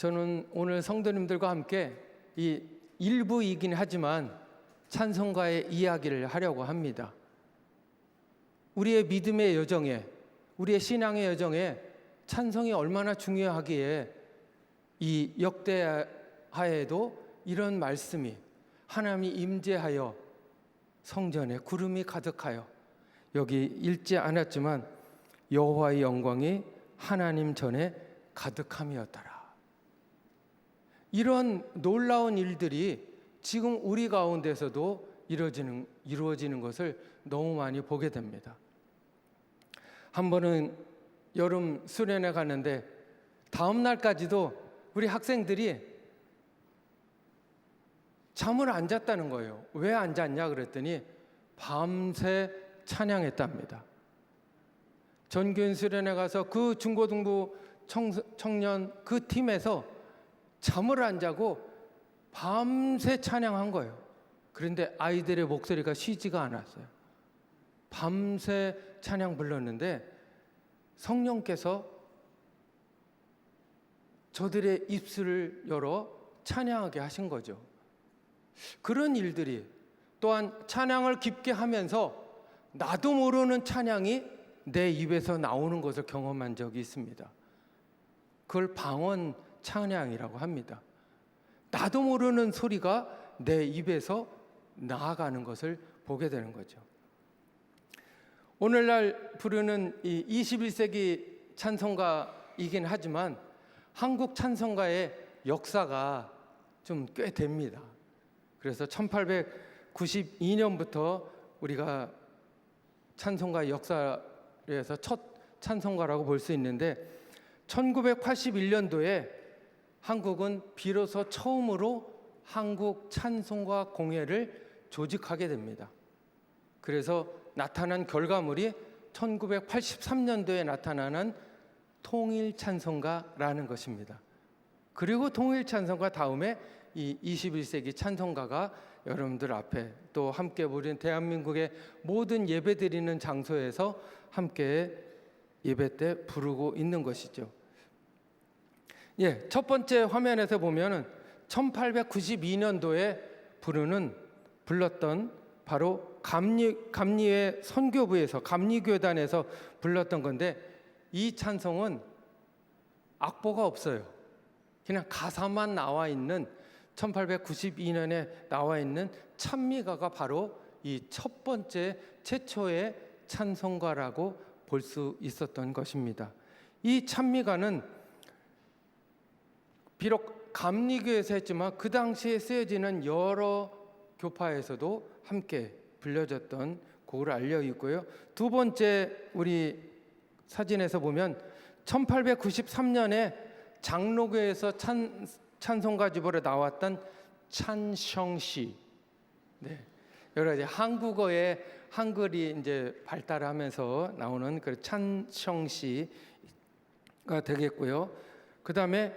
저는 오늘 성도님들과 함께 이 일부이긴 하지만 찬송가의 이야기를 하려고 합니다. 우리의 믿음의 여정에, 우리의 신앙의 여정에 찬송이 얼마나 중요하기에 이 역대하에도 이런 말씀이 하나님이 임재하여 성전에 구름이 가득하여 여기 읽지 않았지만 여호와의 영광이 하나님 전에 가득함이었더라. 이런 놀라운 일들이 지금 우리 가운데서도 이루어지는 것을 너무 많이 보게 됩니다. 한 번은 여름 수련회 가는데 다음 날까지도 우리 학생들이 잠을 안 잤다는 거예요. 왜 안 잤냐 그랬더니 밤새 찬양했답니다. 전교인 수련회 가서 그 중고등부 청년 그 팀에서 잠을 안 자고 밤새 찬양한 거예요. 그런데 아이들의 목소리가 쉬지가 않았어요. 밤새 찬양 불렀는데 성령께서 저들의 입술을 열어 찬양하게 하신 거죠. 그런 일들이 또한 찬양을 깊게 하면서 나도 모르는 찬양이 내 입에서 나오는 것을 경험한 적이 있습니다. 그걸 방언 찬양이라고 합니다. 나도 모르는 소리가 내 입에서 나아가는 것을 보게 되는 거죠. 오늘날 부르는 이 21세기 찬송가이긴 하지만 한국 찬송가의 역사가 좀 꽤 됩니다. 그래서 1892년부터 우리가 찬송가 역사에서 첫 찬송가라고 볼 수 있는데 1981년도에 한국은 비로소 처음으로 한국 찬송가 공회를 조직하게 됩니다. 그래서 나타난 결과물이 1983년도에 나타나는 통일 찬송가라는 것입니다. 그리고 통일 찬송가 다음에 이 21세기 찬송가가 여러분들 앞에 또 함께 우리는 대한민국의 모든 예배드리는 장소에서 함께 예배 때 부르고 있는 것이죠. 첫 번째 화면에서 보면은 1892년도에 불렀던 바로 감리회 선교부에서 감리교단에서 불렀던 건데 이 찬송은 악보가 없어요. 그냥 가사만 나와 있는 1892년에 나와 있는 찬미가가 바로 이 첫 번째 최초의 찬송가라고 볼 수 있었던 것입니다. 이 찬미가는 비록 감리교에서 했지만 그 당시에 쓰여지는 여러 교파에서도 함께 불려졌던 곡으로 알려 있고요. 두 번째 우리 사진에서 보면 1893년에 장로교에서 찬송가집으로 나왔던 찬성시. 여러 가지 한국어의 한글이 이제 발달하면서 나오는 그 찬성시가 되겠고요. 그 다음에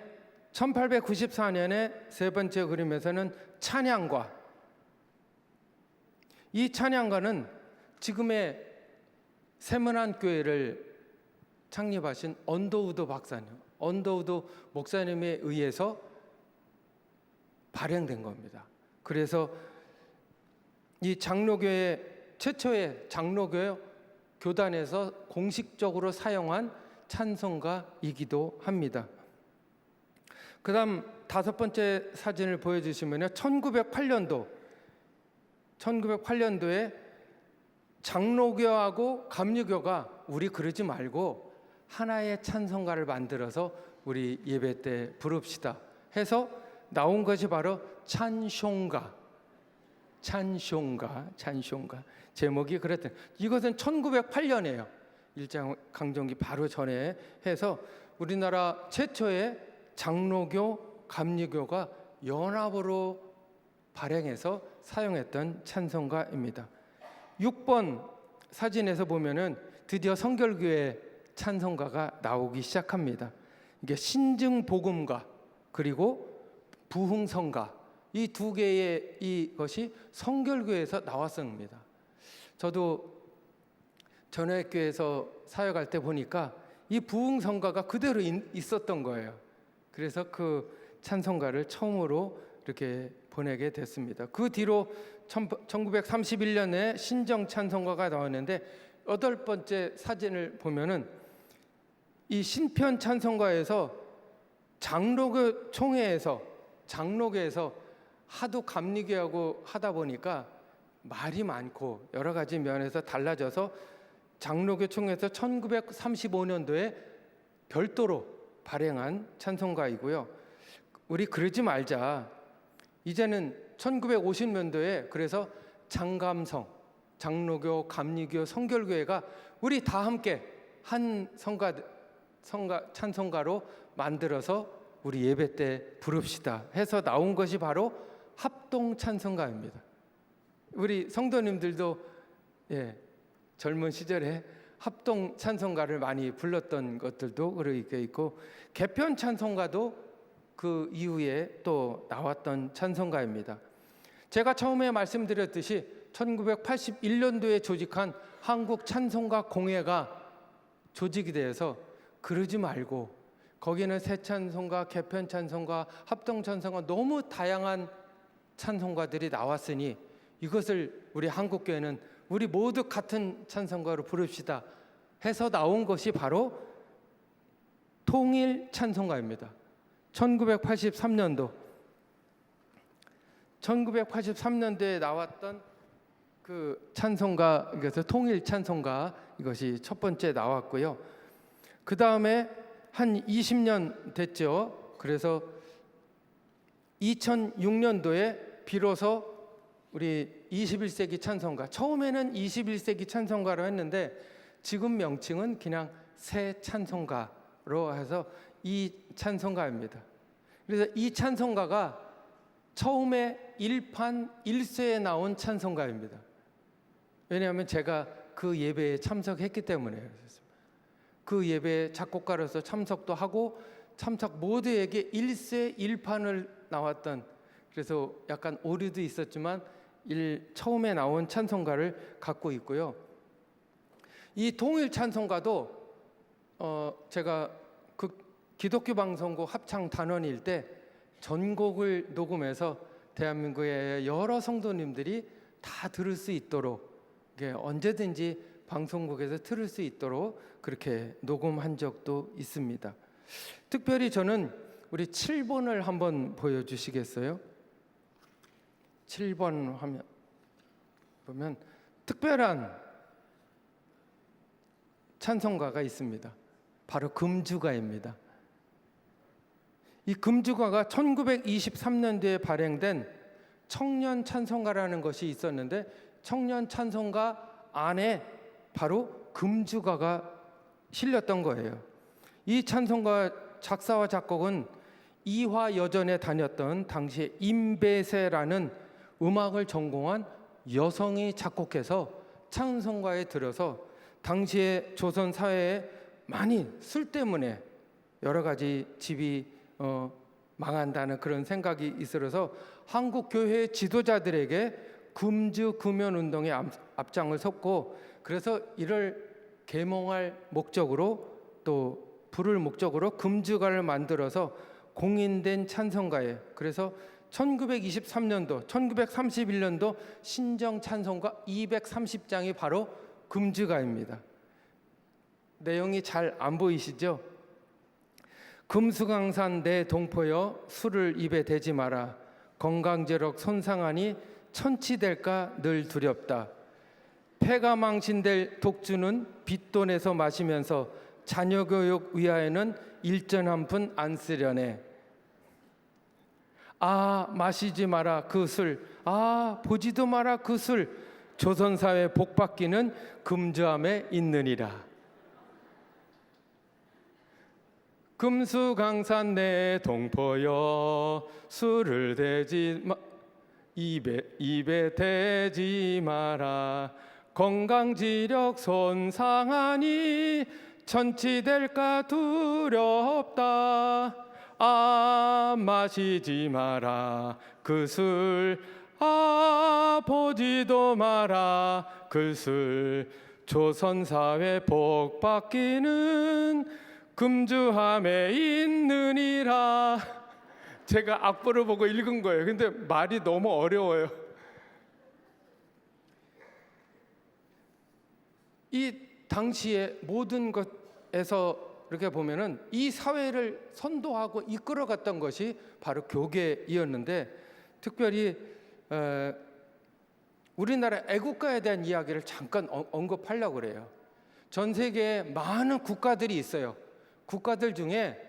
1894년에 세 번째 그림에서는 찬양가. 이 찬양가는 지금의 세문안 교회를 창립하신 언더우드 목사님에 의해서 발행된 겁니다. 그래서 이 장로교회 최초의 장로교회 교단에서 공식적으로 사용한 찬송가이기도 합니다. 그 다음 다섯 번째 사진을 보여주시면 1908년도에 장로교하고 감리교가 우리 그러지 말고 하나의 찬송가를 만들어서 우리 예배 때 부릅시다 해서 나온 것이 바로 찬송가. 제목이 그랬던. 이것은 1908년이에요. 일제강점기 바로 전에 해서 우리나라 최초의 장로교, 감리교가 연합으로 발행해서 사용했던 찬송가입니다. 6번 사진에서 보면은 드디어 성결교회 찬송가가 나오기 시작합니다. 이게 신증복음가 그리고 부흥성가 이 두 개의 이것이 성결교회에서 나왔습니다. 저도 전회교회에서 사역할 때 보니까 이 부흥성가가 그대로 있었던 거예요. 그래서 그 찬송가를 처음으로 이렇게 보내게 됐습니다. 그 뒤로 1931년에 신정 찬송가가 나왔는데 8번째 사진을 보면은 이 신편 찬송가에서 장로교 총회에서 하도 감리교하고 하다 보니까 말이 많고 여러 가지 면에서 달라져서 장로교 총회에서 1935년도에 별도로 발행한 찬송가이고요. 우리 그러지 말자. 이제는 1950년도에 그래서 장감성, 장로교, 감리교, 성결교회가 우리 다 함께 한 찬송가로 만들어서 우리 예배 때 부릅시다 해서 나온 것이 바로 합동 찬송가입니다. 우리 성도님들도 젊은 시절에 합동 찬송가를 많이 불렀던 것들도 그렇게 있고, 개편 찬송가도 그 이후에 또 나왔던 찬송가입니다. 제가 처음에 말씀드렸듯이 1981년도에 조직한 한국 찬송가 공회가 조직이 돼서 그러지 말고 거기는 새 찬송가, 개편 찬송가, 합동 찬송가 너무 다양한 찬송가들이 나왔으니 이것을 우리 한국교회는 우리 모두 같은 찬송가로 부릅시다 해서 나온 것이 바로 통일 찬송가입니다. 1983년도에 나왔던 그 찬송가, 그래서 통일 찬송가, 이것이 첫 번째 나왔고요. 그 다음에 한 20년 됐죠. 그래서 2006년도에 비로소 우리 21세기 찬송가, 처음에는 21세기 찬송가로 했는데 지금 명칭은 그냥 새 찬송가로 해서 이 찬송가입니다. 그래서 이 찬송가가 처음에 1판 1쇄에 나온 찬송가입니다. 왜냐하면 제가 그 예배에 참석했기 때문에 그 예배에 작곡가로서 참석도 하고 참석 모두에게 1쇄 1판을 나왔던, 그래서 약간 오류도 있었지만 처음에 나온 찬송가를 갖고 있고요. 이 통일 찬송가도 제가 그 기독교 방송국 합창 단원일 때 전곡을 녹음해서 대한민국의 여러 성도님들이 다 들을 수 있도록, 언제든지 방송국에서 들을 수 있도록 그렇게 녹음한 적도 있습니다. 특별히 저는 우리 7번을 한번 보여주시겠어요? 7번 화면 보면 특별한 찬송가가 있습니다. 바로 금주가입니다. 이 금주가가 1923년도에 발행된 청년 찬송가라는 것이 있었는데, 청년 찬송가 안에 바로 금주가가 실렸던 거예요. 이 찬송가 작사와 작곡은 이화여전에 다녔던 당시에 임배세라는 음악을 전공한 여성이 작곡해서 찬송가에 들어서 당시에 조선 사회에 많이 술 때문에 여러 가지 집이 망한다는 그런 생각이 있어서 한국 교회 지도자들에게 금주 금연 운동에 앞장을 섰고, 그래서 이를 계몽할 목적으로 또 부를 목적으로 금주가를 만들어서 공인된 찬송가에, 그래서 1923년도, 1931년도 신정 찬송가 230장이 바로 금주가입니다. 내용이 잘 안 보이시죠? 금수강산 내 동포여 술을 입에 대지 마라. 건강제력 손상하니 천치될까 늘 두렵다. 폐가 망신될 독주는 빚돈 내서 마시면서 자녀 교육 위하여는 일전 한 푼 안 쓰려네. 아 마시지 마라 그 술, 아 보지도 마라 그 술. 조선사회 복받기는 금주함에 있느니라. 금수강산 내 동포여 술을 대지 입에 대지 마라. 건강지력 손상하니 천치될까 두렵다. 아 마시지 마라 그 술, 아 보지도 마라 그 술. 조선사회 복받기는 금주함에 있느니라. 제가 악보를 보고 읽은 거예요. 근데 말이 너무 어려워요. 이 당시에 모든 것에서 이렇게 보면은 이 사회를 선도하고 이끌어갔던 것이 바로 교계이었는데, 특별히 우리나라 애국가에 대한 이야기를 잠깐 언급하려고 그래요. 전 세계에 많은 국가들이 있어요. 국가들 중에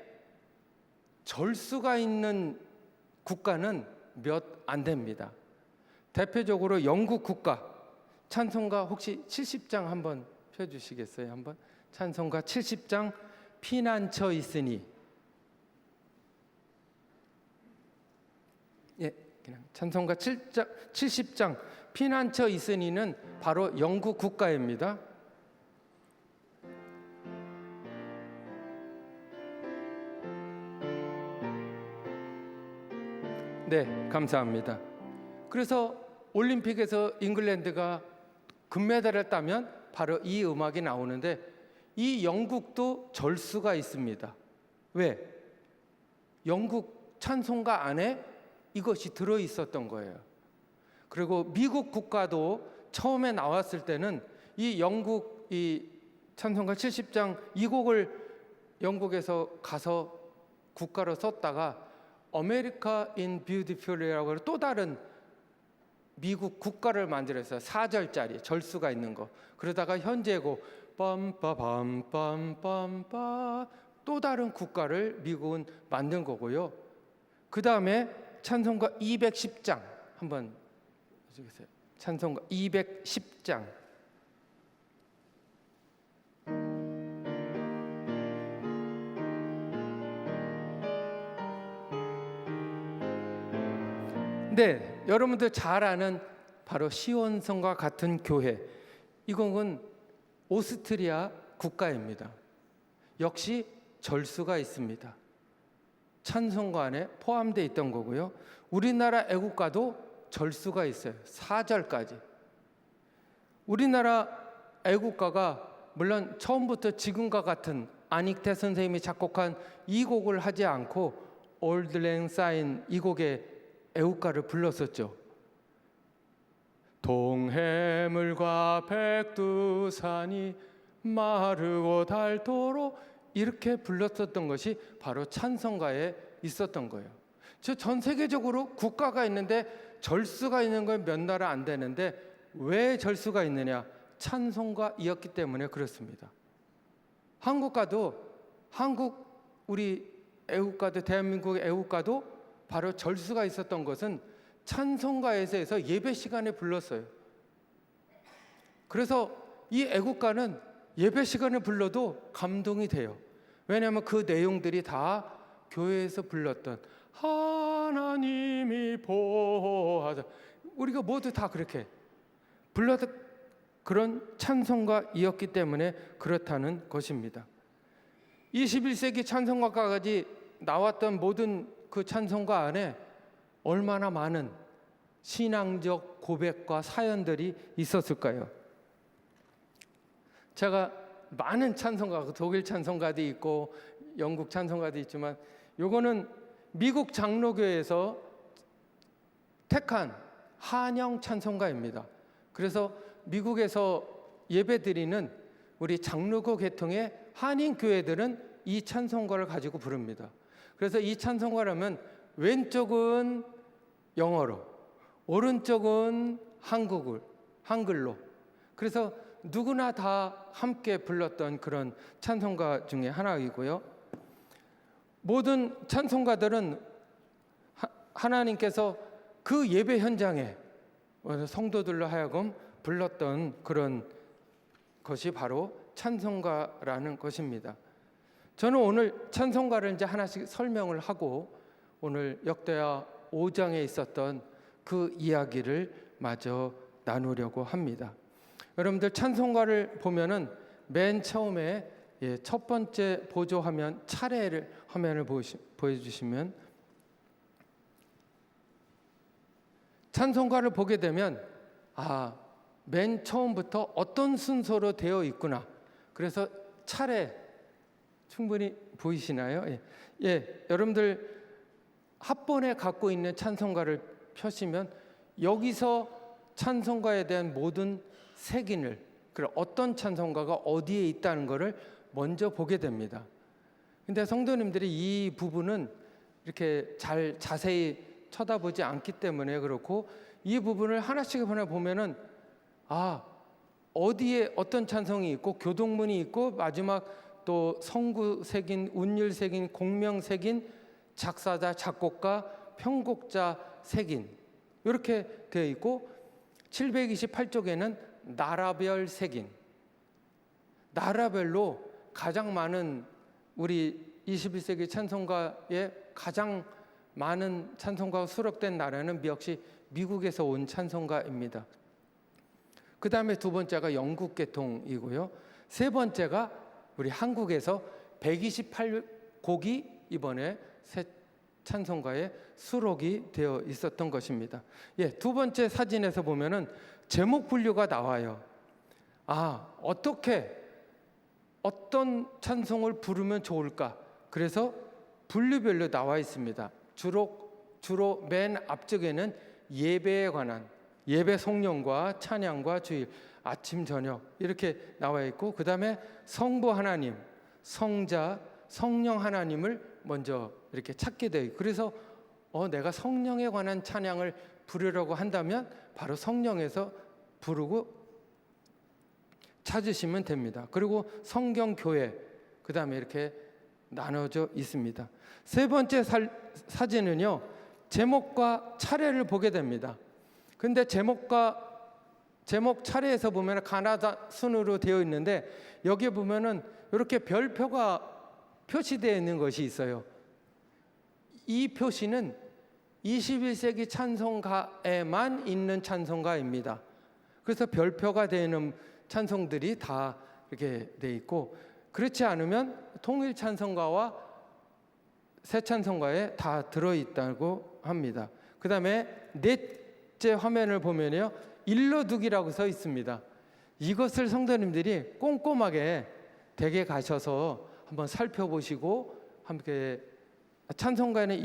절수가 있는 국가는 몇 안 됩니다. 대표적으로 영국 국가 찬송가 혹시 70장 한번 펴주시겠어요? 한번 찬송가 70장 피난처 있으니. 예, 그냥 찬송가 70장 피난처 있으니는 바로 영국 국가입니다. 네, 감사합니다. 그래서 올림픽에서 잉글랜드가 금메달을 따면 바로 이 음악이 나오는데, 이 영국도 절수가 있습니다. 왜? 영국 찬송가 안에 이것이 들어 있었던 거예요. 그리고 미국 국가도 처음에 나왔을 때는 이 영국 이 찬송가 70장 이 곡을 영국에서 가서 국가로 썼다가 America in Beautiful이라고 해서 또 다른 미국 국가를 만들어서 4절짜리 절수가 있는 거. 그러다가 현재고 빰빠밤빰빰빰빠 또 다른 국가를 미국은 만든 거고요. 그 다음에 찬송가 210장 한번 해주겠어요. 찬송가 210장. 네, 여러분들 잘 아는 바로 시온성과 같은 교회. 이 곡은 오스트리아 국가입니다. 역시 절수가 있습니다. 찬송가 안에 포함되어 있던 거고요. 우리나라 애국가도 절수가 있어요. 4절까지. 우리나라 애국가가 물론 처음부터 지금과 같은 안익태 선생님이 작곡한 이 곡을 하지 않고 Old Lang Syne 이 곡의 애국가를 불렀었죠. 동해물과 백두산이 마르고 닳도록 이렇게 불렀었던 것이 바로 찬송가에 있었던 거예요. 전 세계적으로 국가가 있는데 절수가 있는 건 몇 나라 안 되는데 왜 절수가 있느냐? 찬송가이었기 때문에 그렇습니다. 우리 애국가도 대한민국의 애국가도 바로 절수가 있었던 것은 찬송가에서 예배 시간에 불렀어요. 그래서 이 애국가는 예배 시간에 불러도 감동이 돼요. 왜냐하면 그 내용들이 다 교회에서 불렀던 하나님이 보호하자, 우리가 모두 다 그렇게 불렀던 그런 찬송가이었기 때문에 그렇다는 것입니다. 21세기 찬송가까지 나왔던 모든 그 찬송가 안에 얼마나 많은 신앙적 고백과 사연들이 있었을까요? 제가 많은 찬송가, 독일 찬송가도 있고 영국 찬송가도 있지만 요거는 미국 장로교에서 택한 한영 찬송가입니다. 그래서 미국에서 예배드리는 우리 장로교 계통의 한인교회들은 이 찬송가를 가지고 부릅니다. 그래서 이 찬송가라면 왼쪽은 영어로, 오른쪽은 한글로. 그래서 누구나 다 함께 불렀던 그런 찬송가 중에 하나이고요. 모든 찬송가들은 하나님께서 그 예배 현장에 성도들로 하여금 불렀던 그런 것이 바로 찬송가라는 것입니다. 저는 오늘 찬송가를 이제 하나씩 설명을 하고 오늘 역대하 5장에 있었던 그 이야기를 마저 나누려고 합니다. 여러분들 찬송가를 보면은 맨 처음에 첫 번째 보조 화면 차례를 화면을 보여주시면 찬송가를 보게 되면 맨 처음부터 어떤 순서로 되어 있구나. 그래서 차례 충분히 보이시나요? 예. 예, 여러분들 합본에 갖고 있는 찬송가를 펴시면 여기서 찬송가에 대한 모든 색인을, 그리고 어떤 찬송가가 어디에 있다는 것을 먼저 보게 됩니다. 근데 성도님들이 이 부분은 이렇게 잘 자세히 쳐다보지 않기 때문에 그렇고, 이 부분을 하나씩 보면은 어디에 어떤 찬송이 있고 교동문이 있고 마지막 또 성구색인, 운율색인, 공명색인, 작사자, 작곡가, 편곡자 색인 이렇게 되어 있고, 728쪽에는 나라별 색인, 나라별로 가장 많은, 우리 21세기 찬송가에 가장 많은 찬송가가 수록된 나라는 역시 미국에서 온 찬송가입니다. 그 다음에 두 번째가 영국 계통이고요. 세 번째가 우리 한국에서 128곡이 이번에 새 찬송가에 수록이 되어 있었던 것입니다. 예, 두 번째 사진에서 보면은 제목 분류가 나와요. 어떻게 어떤 찬송을 부르면 좋을까? 그래서 분류별로 나와 있습니다. 주로 맨 앞쪽에는 예배에 관한, 예배 성령과 찬양과 주일, 아침 저녁 이렇게 나와 있고, 그 다음에 성부 하나님, 성자, 성령 하나님을 먼저 이렇게 찾게 돼요. 그래서 내가 성령에 관한 찬양을 부르려고 한다면 바로 성령에서 부르고 찾으시면 됩니다. 그리고 성경 교회, 그 다음에 이렇게 나눠져 있습니다. 세 번째 사진은요, 제목과 차례를 보게 됩니다. 근데 제목 차례에서 보면 가나다 순으로 되어 있는데, 여기에 보면은 이렇게 별표가 표시되어 있는 것이 있어요. 이 표시는 21세기 찬송가에만 있는 찬송가입니다. 그래서 별표가 되는 찬송들이 다 이렇게 돼 있고, 그렇지 않으면 통일 찬송가와 새 찬송가에 다 들어있다고 합니다. 그 다음에 넷째 화면을 보면요, 일러두기라고 써 있습니다. 이것을 성도님들이 꼼꼼하게 댁에 가셔서 한번 살펴보시고, 함께 찬송가에는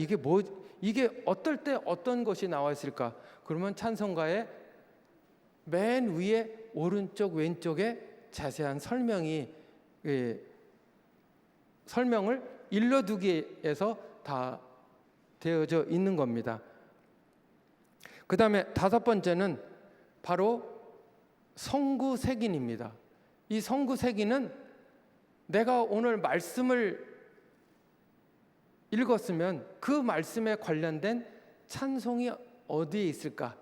이게 어떨 때 어떤 것이 나와 있을까? 그러면 찬송가의 맨 위에 오른쪽 왼쪽에 자세한 설명을 일러두기에서 다 되어져 있는 겁니다. 그 다음에 다섯 번째는 바로 성구색인입니다. 이 성구색인은 내가 오늘 말씀을 읽었으면 그 말씀에 관련된 찬송이 어디에 있을까?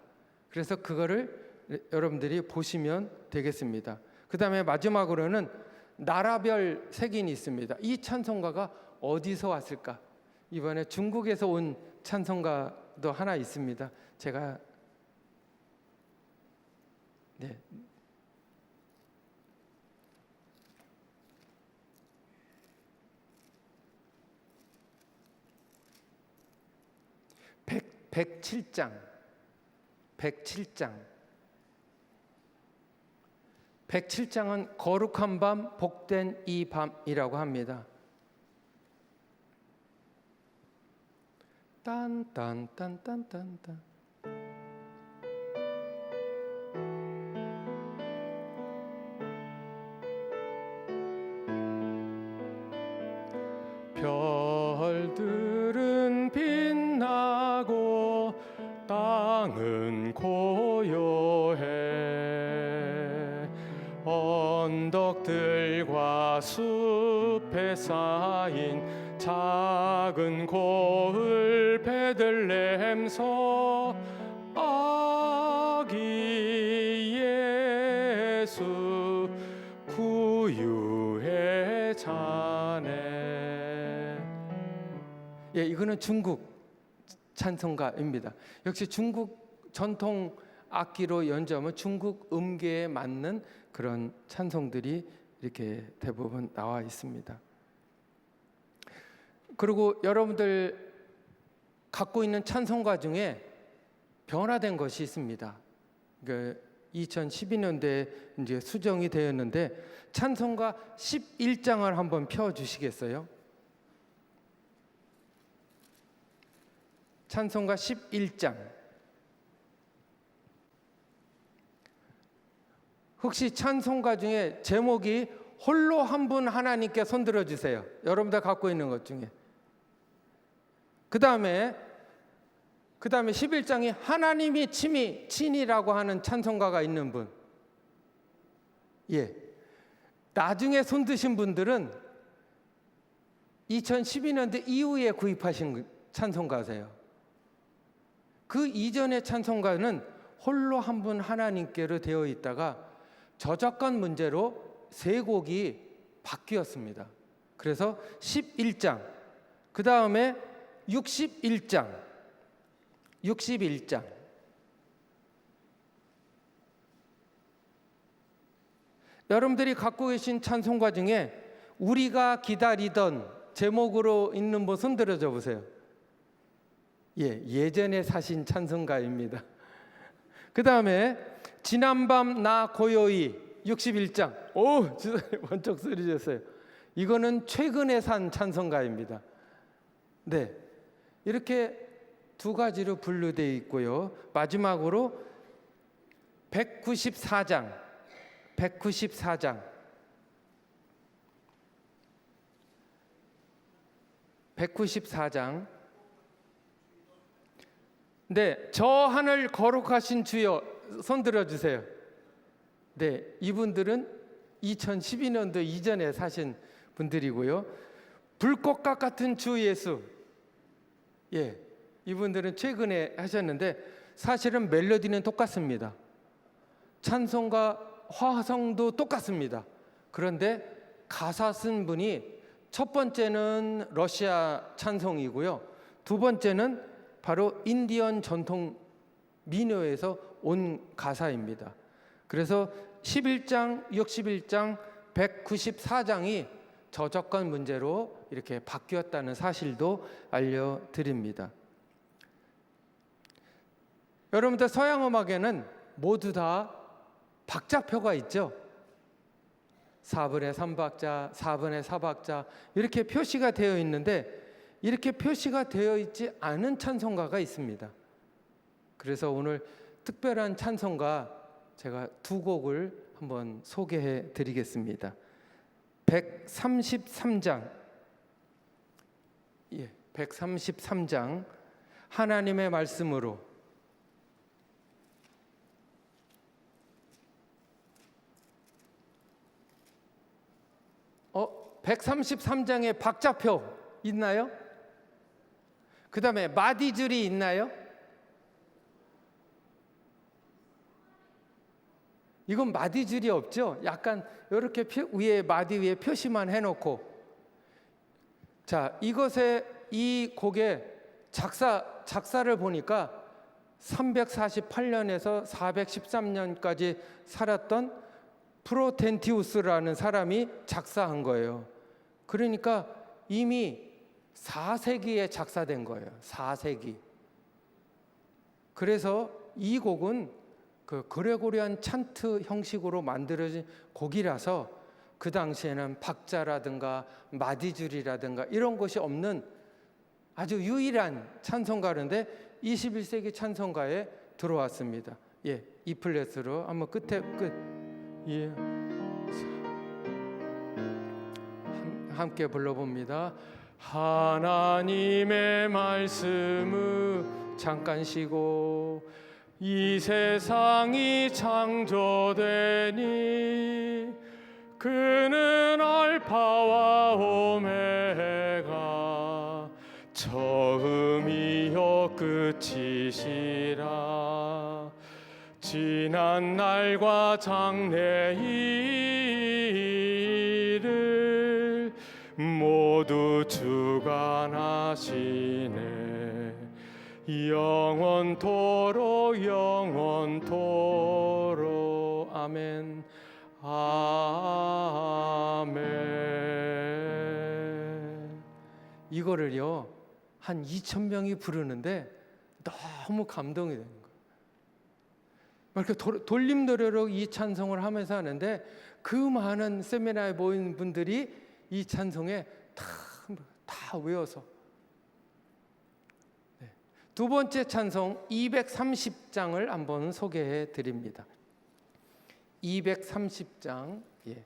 그래서 그거를 여러분들이 보시면 되겠습니다. 그 다음에 마지막으로는 나라별 색인이 있습니다. 이 찬송가가 어디서 왔을까? 이번에 중국에서 온 찬송가도 하나 있습니다. 제가 백칠장은 거룩한 밤, 복된 이 밤이라고 합니다. 딴딴딴딴딴딴. 별들은 빛나고 땅은 고요해. 언덕들과 숲에 쌓인 작은 고을 베들레헴서 아기 예수 구유의 자네. 예, 이거는 중국 찬송가입니다. 역시 중국 전통 악기로 연주하면 중국 음계에 맞는 그런 찬송들이 이렇게 대부분 나와 있습니다. 그리고 여러분들 갖고 있는 찬송가 중에 변화된 것이 있습니다. 2012년도에 이제 수정이 되었는데 찬송가 11장을 한번 펴 주시겠어요? 찬송가 11장. 혹시 찬송가 중에 제목이 홀로 한 분 하나님께 손들어 주세요. 여러분들 갖고 있는 것 중에. 그 다음에 11장이 하나님이 친이라고 하는 찬송가가 있는 분. 예. 나중에 손 드신 분들은 2012년도 이후에 구입하신 찬송가세요. 그 이전의 찬송가는 홀로 한 분 하나님께로 되어 있다가 저작권 문제로 세 곡이 바뀌었습니다. 그래서 11장, 그 다음에 61장. 여러분들이 갖고 계신 찬송가 중에 우리가 기다리던 제목으로 있는 분 손 들어줘 보세요. 예, 예전에 사신 찬송가입니다. 그 다음에 지난밤 나 고요히 61장. 오, 주사님 번쩍 소리 졌어요. 이거는 최근에 산 찬송가입니다. 네, 이렇게 두 가지로 분류되어 있고요. 마지막으로 194장. 네, 저 하늘 거룩하신 주여 손 들어주세요. 네, 이분들은 2012년도 이전에 사신 분들이고요. 불꽃과 같은 주 예수. 예, 이분들은 최근에 하셨는데 사실은 멜로디는 똑같습니다. 찬송가 화성도 똑같습니다. 그런데 가사 쓴 분이 첫 번째는 러시아 찬송이고요. 두 번째는 바로 인디언 전통 민요에서 온 가사입니다. 그래서 11장, 61장, 194장이 저작권 문제로 이렇게 바뀌었다는 사실도 알려드립니다. 여러분들 서양 음악에는 모두 다 박자표가 있죠. 4분의 3박자, 4분의 4박자 이렇게 표시가 되어 있는데 이렇게 표시가 되어 있지 않은 찬송가가 있습니다. 그래서 오늘 특별한 찬송가 제가 두 곡을 한번 소개해 드리겠습니다. 133장. 예, 133장 하나님의 말씀으로. 133장에 박자표 있나요? 그 다음에 마디줄이 있나요? 이건 마디줄이 없죠? 약간 이렇게 위에 마디 위에 표시만 해놓고. 자, 이 곡의 작사를 보니까 348년에서 413년까지 살았던 프로텐티우스라는 사람이 작사한 거예요. 그러니까 이미 4세기에 작사된 거예요. 4세기. 그래서 이 곡은 그 그레고리안 찬트 형식으로 만들어진 곡이라서 그 당시에는 박자라든가 마디줄이라든가 이런 것이 없는 아주 유일한 찬송가인데 21세기 찬송가에 들어왔습니다. 예, E 플랫으로 한번 끝. 예. 함께 불러봅니다. 하나님의 말씀을 잠깐 쉬고 이 세상이 창조되니 그는 알파와 오메가 처음이요 끝이시라. 지난 날과 장래일을 모두 주관하시네. 영원토록 아멘. 아멘. 이거를요 한 2,000명이 부르는데 너무 감동이 되는 거예요. 이렇게 돌림 노래로 이 찬송을 하면서 하는데, 그 많은 세미나에 모인 분들이 이 찬송에 다 외워서. 네. 두 번째 찬송 230장을 한번 소개해 드립니다. 230장. 예.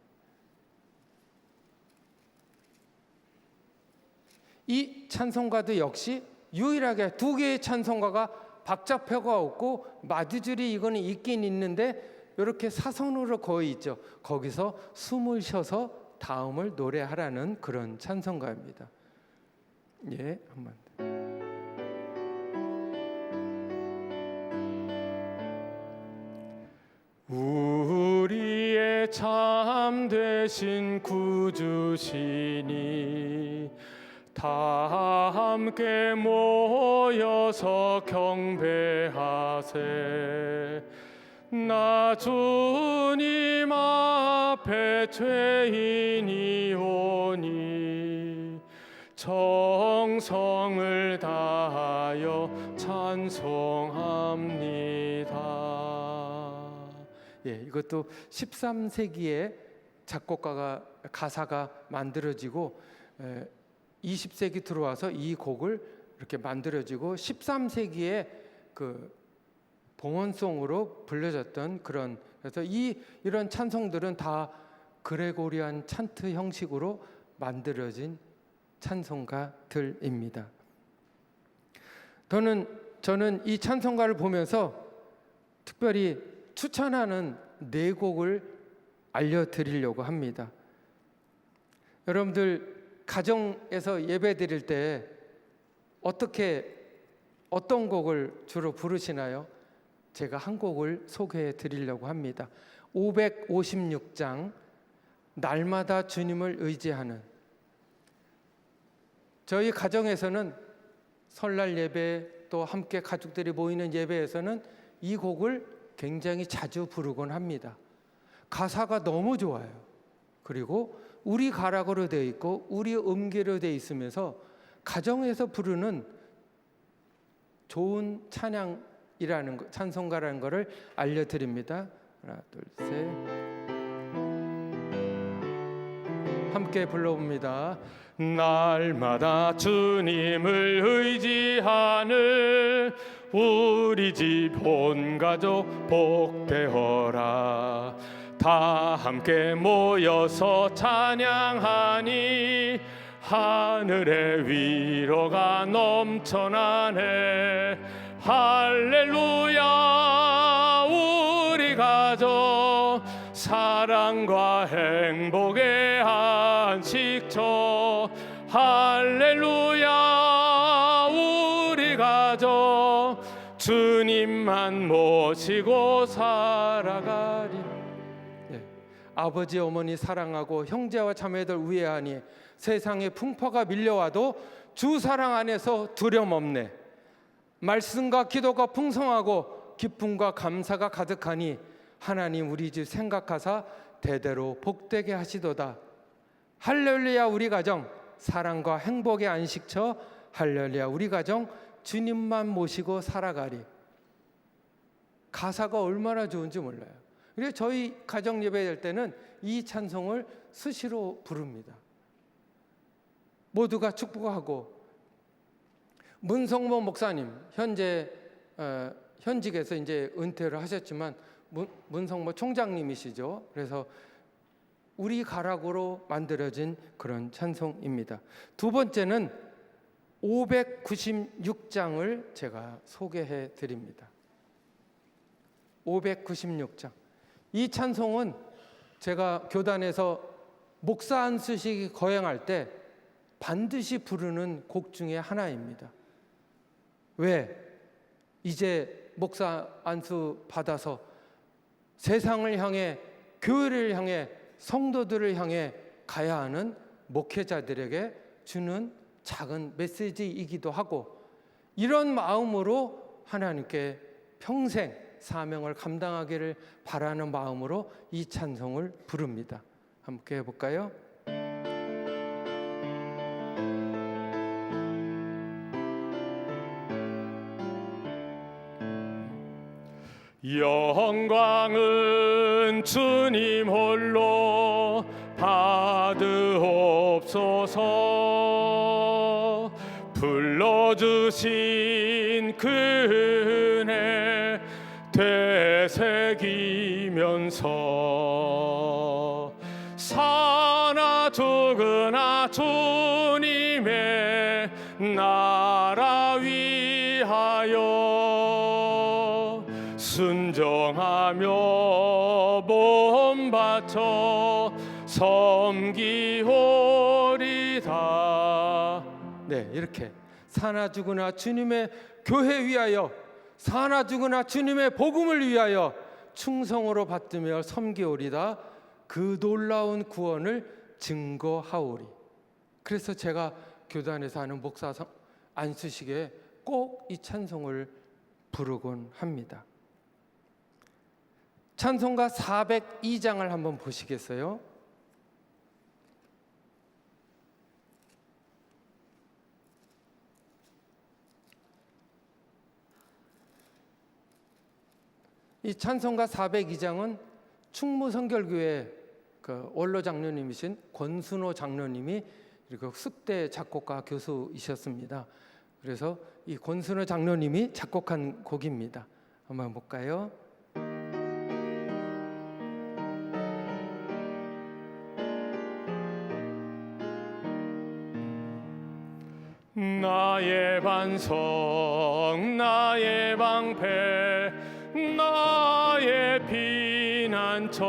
이 찬송가도 역시 유일하게 두 개의 찬송가가 박자표가 없고 마디줄이 이거는 있긴 있는데 이렇게 사선으로 거의 있죠. 거기서 숨을 쉬어서 다음을 노래하라는 그런 찬송가입니다. 예, 한번. 우리의 참되신 구주시니 다 함께 모여서 경배하세. 나 주님 앞에 죄인이오니 정성을 다하여 찬송합니다. 예, 이것도 13세기에 작곡가가 가사가 만들어지고 20세기 들어와서 이 곡을 이렇게 만들어지고 13세기에 그 봉헌송으로 불려졌던 그런, 그래서 이런 찬송들은 다 그레고리안 찬트 형식으로 만들어진 찬송가들입니다. 저는 이 찬송가를 보면서 특별히 추천하는 4곡을 알려드리려고 합니다. 여러분들 가정에서 예배 드릴 때 어떤 곡을 주로 부르시나요? 제가 한 곡을 소개해 드리려고 합니다. 556장 날마다 주님을 의지하는. 저희 가정에서는 설날 예배 또 함께 가족들이 모이는 예배에서는 이 곡을 굉장히 자주 부르곤 합니다. 가사가 너무 좋아요. 그리고 우리 가락으로 되어 있고 우리 음계로 되어 있으면서 가정에서 부르는 좋은 찬송가라는 것을 알려드립니다. 하나, 둘, 셋. 함께 불러봅니다. 날마다 주님을 의지하는 우리 집 온 가족 복되어라. 다 함께 모여서 찬양하니 하늘의 위로가 넘쳐나네. 할렐루야. 우리 가족 사랑과 행복의 안식처. 할렐루야. 우리 가족 주님만 모시고 살아가리. 아버지 어머니 사랑하고 형제와 자매들 우애하니 세상에 풍파가 밀려와도 주 사랑 안에서 두려움 없네. 말씀과 기도가 풍성하고 기쁨과 감사가 가득하니 하나님 우리 집 생각하사 대대로 복되게 하시도다. 할렐루야. 우리 가정 사랑과 행복의 안식처. 할렐루야. 우리 가정 주님만 모시고 살아가리. 가사가 얼마나 좋은지 몰라요. 그래서 저희 가정 예배될 때는 이 찬송을 수시로 부릅니다. 모두가 축복하고, 문성모 목사님 현직에서 이제 은퇴를 하셨지만 문성모 총장님이시죠. 그래서 우리 가락으로 만들어진 그런 찬송입니다. 두 번째는 596장을 제가 소개해 드립니다. 596장. 이 찬송은 제가 교단에서 목사 안수식이 거행할 때 반드시 부르는 곡 중에 하나입니다. 왜? 이제 목사 안수 받아서 세상을 향해, 교회를 향해, 성도들을 향해 가야 하는 목회자들에게 주는 작은 메시지이기도 하고, 이런 마음으로 하나님께 평생 사명을 감당하기를 바라는 마음으로 이 찬송을 부릅니다. 함께 해볼까요? 영광은 주님 홀로 받으옵소서. 불러주신 그 은혜 되새기면서 사나 죽으나 주님의 나라 위하여 순종하며 몸 바쳐 섬기오리다. 네, 이렇게 사나 죽으나 주님의 교회 위하여, 사나 죽으나 주님의 복음을 위하여 충성으로 받으며 섬기오리다. 그 놀라운 구원을 증거하오리. 그래서 제가 교단에서 하는 목사 안수식에 꼭 이 찬송을 부르곤 합니다. 찬송가 402장을 한번 보시겠어요? 이 찬송가 402장은 충무성결교회 그 원로 장로님이신 권순호 장로님이 그리고 숙대 작곡가 교수이셨습니다. 그래서 이 권순호 장로님이 작곡한 곡입니다. 한번 볼까요? 나의 반석, 나의 방패, 나의 피난처,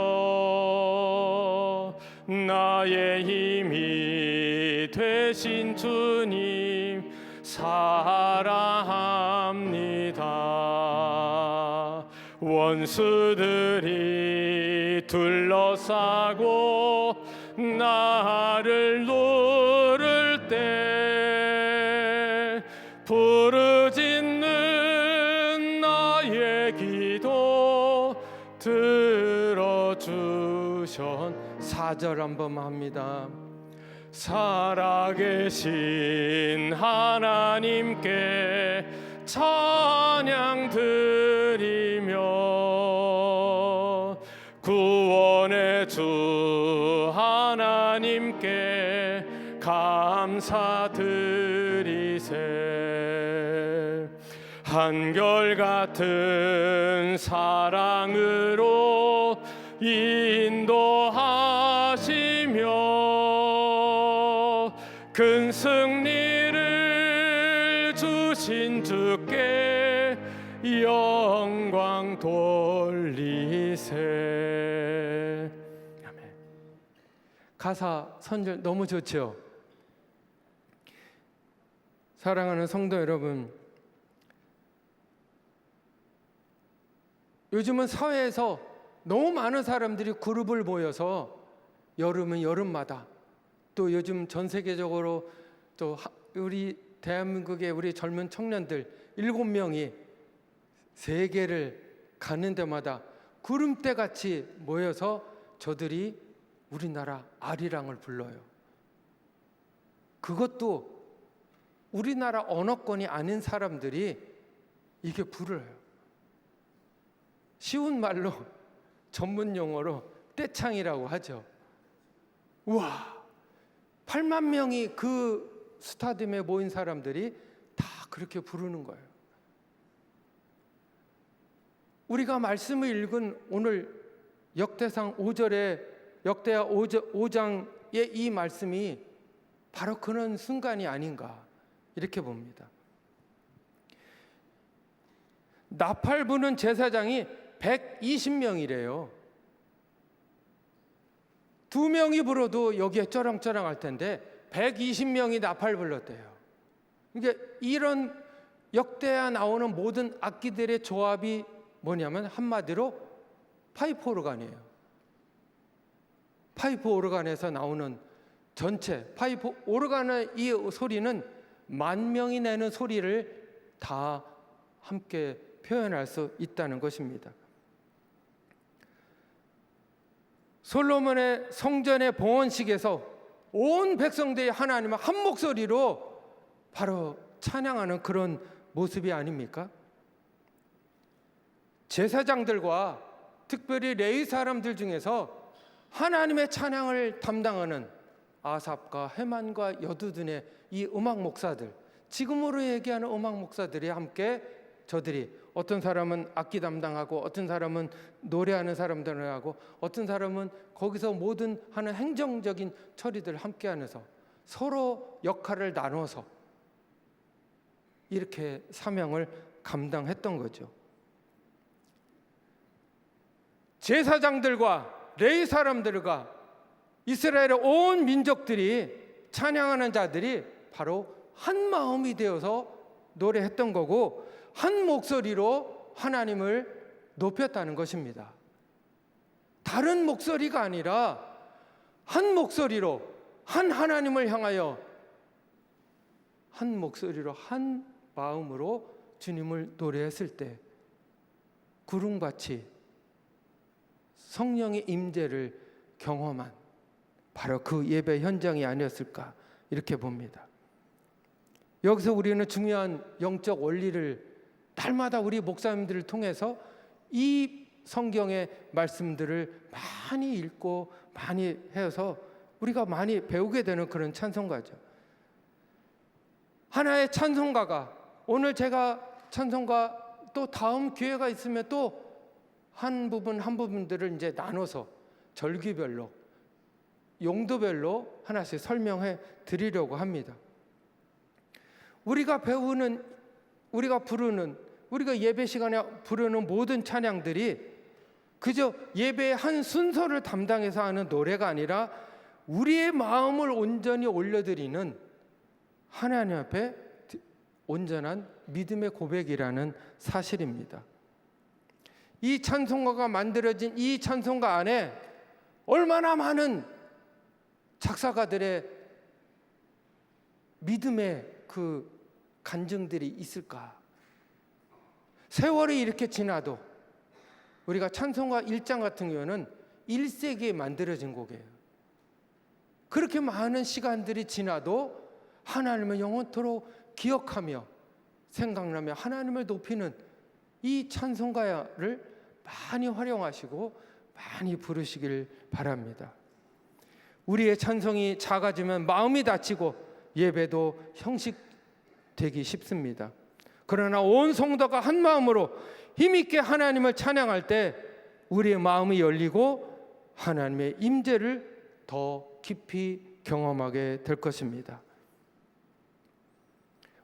나의 힘이 되신 주님 사랑합니다. 원수들이 둘러싸고 나를 누를 때 부르짖는 나의 기도 들어주션. 4절 한번 합니다. 살아계신 하나님께 찬양 드리며 구원의 주 하나님께 감사드리세. 한결같은 사랑으로 인도하시며 큰 승리를 주신 주께 영광 돌리세. 아멘. 가사 선절 너무 좋죠? 사랑하는 성도 여러분, 요즘은 사회에서 너무 많은 사람들이 그룹을 모여서 여름은 여름마다, 또 요즘 전 세계적으로 또 우리 대한민국의 우리 젊은 청년들 7명이 세계를 가는 데마다 구름대 같이 모여서 저들이 우리나라 아리랑을 불러요. 그것도 우리나라 언어권이 아닌 사람들이 이게 불어요. 쉬운 말로 전문 용어로 떼창이라고 하죠. 우와, 8만 명이 그 스타디움에 모인 사람들이 다 그렇게 부르는 거예요. 우리가 말씀을 읽은 오늘 역대상 5절에 역대하 5장의 이 말씀이 바로 그런 순간이 아닌가 이렇게 봅니다. 나팔 부는 제사장이 120명이래요. 2명이 불어도 여기에 쩌렁쩌렁 할 텐데 120명이 나팔 불렀대요. 그러니까 이런 역대하 나오는 모든 악기들의 조합이 뭐냐면 한마디로 파이프 오르간이에요. 파이프 오르간에서 나오는 전체 파이프 오르간의 이 소리는 10,000명이 내는 소리를 다 함께 표현할 수 있다는 것입니다. 솔로몬의 성전의 봉헌식에서 온 백성들이 하나님을 한 목소리로 바로 찬양하는 그런 모습이 아닙니까? 제사장들과 특별히 레위 사람들 중에서 하나님의 찬양을 담당하는 아삽과 헤만과 여두둔의 이 음악 목사들, 지금으로 얘기하는 음악 목사들이 함께 저들이 어떤 사람은 악기 담당하고 어떤 사람은 노래하는 사람들을 하고 어떤 사람은 거기서 모든 하는 행정적인 처리들을 함께 하면서 서로 역할을 나눠서 이렇게 사명을 감당했던 거죠. 제사장들과 레위 사람들과 이스라엘의 온 민족들이 찬양하는 자들이 바로 한 마음이 되어서 노래했던 거고 한 목소리로 하나님을 높였다는 것입니다. 다른 목소리가 아니라 한 목소리로 한 하나님을 향하여 한 목소리로 한 마음으로 주님을 노래했을 때 구름같이 성령의 임재를 경험한 바로 그 예배 현장이 아니었을까 이렇게 봅니다. 여기서 우리는 중요한 영적 원리를 날마다 우리 목사님들을 통해서 이 성경의 말씀들을 많이 읽고 많이 해서 우리가 많이 배우게 되는 그런 찬송가죠. 하나의 찬송가가 오늘 제가 찬송가 또 다음 기회가 있으면 또 한 부분들을 이제 나눠서 절기별로 용도별로 하나씩 설명해 드리려고 합니다. 우리가 배우는 우리가 예배 시간에 부르는 모든 찬양들이 그저 예배의 한 순서를 담당해서 하는 노래가 아니라 우리의 마음을 온전히 올려드리는 하나님 앞에 온전한 믿음의 고백이라는 사실입니다. 이 찬송가가 만들어진 이 찬송가 안에 얼마나 많은 작사가들의 믿음의 그 간증들이 있을까? 세월이 이렇게 지나도 우리가 찬송가 1장 같은 경우는 1세기에 만들어진 곡이에요. 그렇게 많은 시간들이 지나도 하나님을 영원토록 기억하며 생각나며 하나님을 높이는 이 찬송가를 많이 활용하시고 많이 부르시길 바랍니다. 우리의 찬송이 작아지면 마음이 다치고 예배도 형식되기 쉽습니다. 그러나 온 성도가 한 마음으로 힘있게 하나님을 찬양할 때 우리의 마음이 열리고 하나님의 임재를 더 깊이 경험하게 될 것입니다.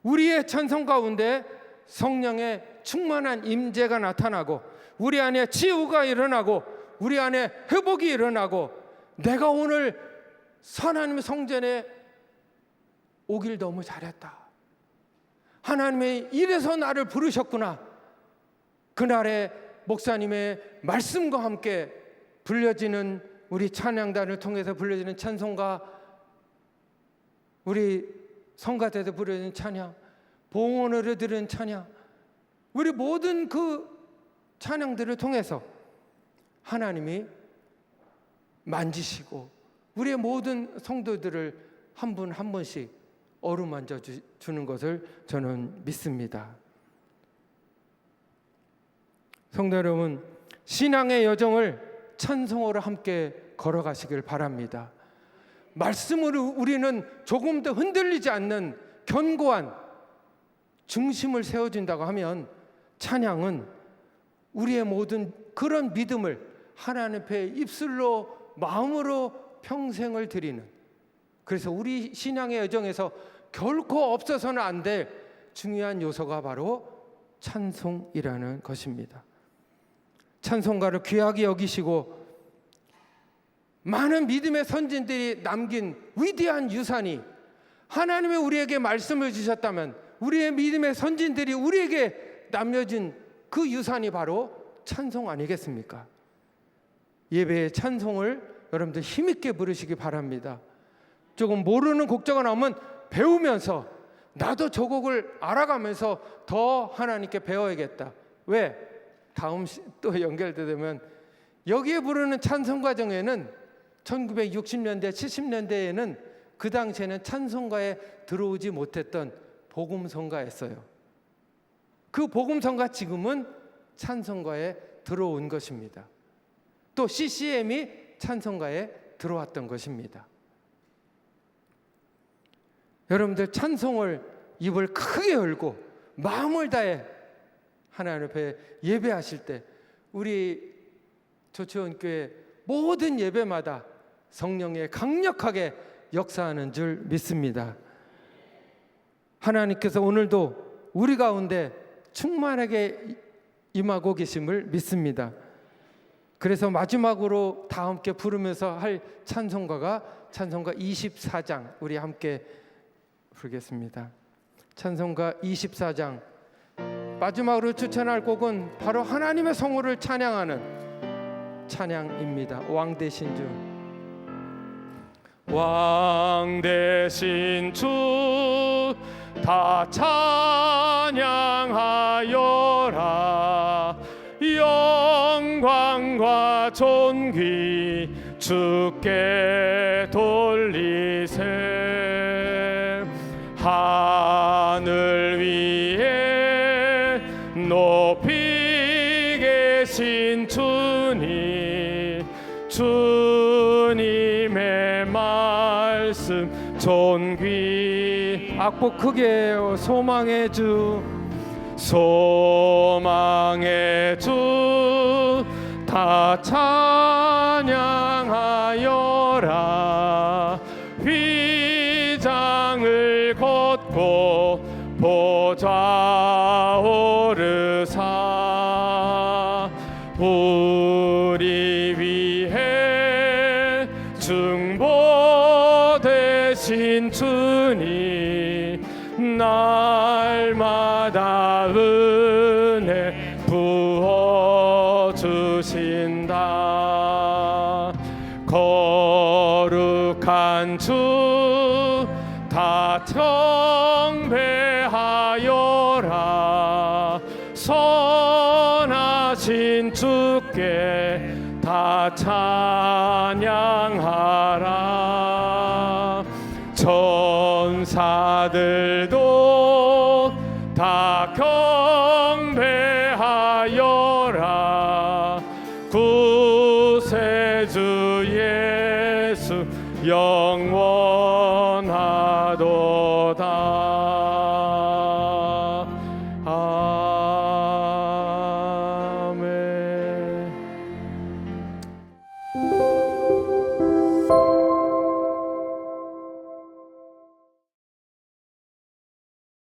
우리의 찬송 가운데 성령의 충만한 임재가 나타나고 우리 안에 치유가 일어나고 우리 안에 회복이 일어나고 내가 오늘 하나님의 성전에 오길 너무 잘했다. 하나님의 이래서 나를 부르셨구나. 그날의 목사님의 말씀과 함께 불려지는 우리 찬양단을 통해서 불려지는 찬송가, 우리 성가대에서 부르는 찬양, 봉헌으로 드리는 찬양, 우리 모든 그 찬양들을 통해서 하나님이 만지시고 우리의 모든 성도들을 한 분 한 분씩 어루만져 주는 것을 저는 믿습니다. 성도 여러분, 신앙의 여정을 찬송으로 함께 걸어가시길 바랍니다. 말씀으로 우리는 조금 더 흔들리지 않는 견고한 중심을 세워준다고 하면 찬양은 우리의 모든 그런 믿음을 하나님 앞에 입술로 마음으로 평생을 드리는, 그래서 우리 신앙의 여정에서 결코 없어서는 안 될 중요한 요소가 바로 찬송이라는 것입니다. 찬송가를 귀하게 여기시고 많은 믿음의 선진들이 남긴 위대한 유산이 하나님이 우리에게 말씀을 주셨다면 우리의 믿음의 선진들이 우리에게 남겨진 그 유산이 바로 찬송 아니겠습니까? 예배의 찬송을 여러분들 힘있게 부르시기 바랍니다. 조금 모르는 곡조가 나오면 배우면서 나도 저 곡을 알아가면서 더 하나님께 배워야겠다. 왜? 다음 또 연결되면 여기에 부르는 찬송 과정에는 1960년대 70년대에는 그 당시에는 찬송가에 들어오지 못했던 복음성가였어요. 그 복음성가 지금은 찬송가에 들어온 것입니다. 또 CCM이 찬송가에 들어왔던 것입니다. 여러분들 찬송을 입을 크게 열고 마음을 다해 하나님 앞에 예배하실 때 우리 조치원교회 모든 예배마다 성령이 강력하게 역사하는 줄 믿습니다. 하나님께서 오늘도 우리 가운데 충만하게 임하고 계심을 믿습니다. 그래서 마지막으로 다 함께 부르면서 할 찬송가가 찬송가 24장 우리 함께 부르겠습니다. 찬송가 24장 마지막으로 추천할 곡은 바로 하나님의 성호를 찬양하는 찬양입니다. 왕 되신 주. 왕 되신 주 다 찬양하여라. 영광과 존귀 주께 돌리세. 하늘 위에 높이 계신 주님, 주님의 말씀 존귀. 악보 크게 소망의 주. 소망의 주 다 찬양하여라. 휘장을 걷고 보좌 오르사 우리 위해 중보 되신 주님, 날마다 은혜 부어주신다. 거룩한 주 다 경배하여라. 선하신 주께 다 찬양하라. 천사들도 다 경배하여라. 구세주 예수 영원하도다.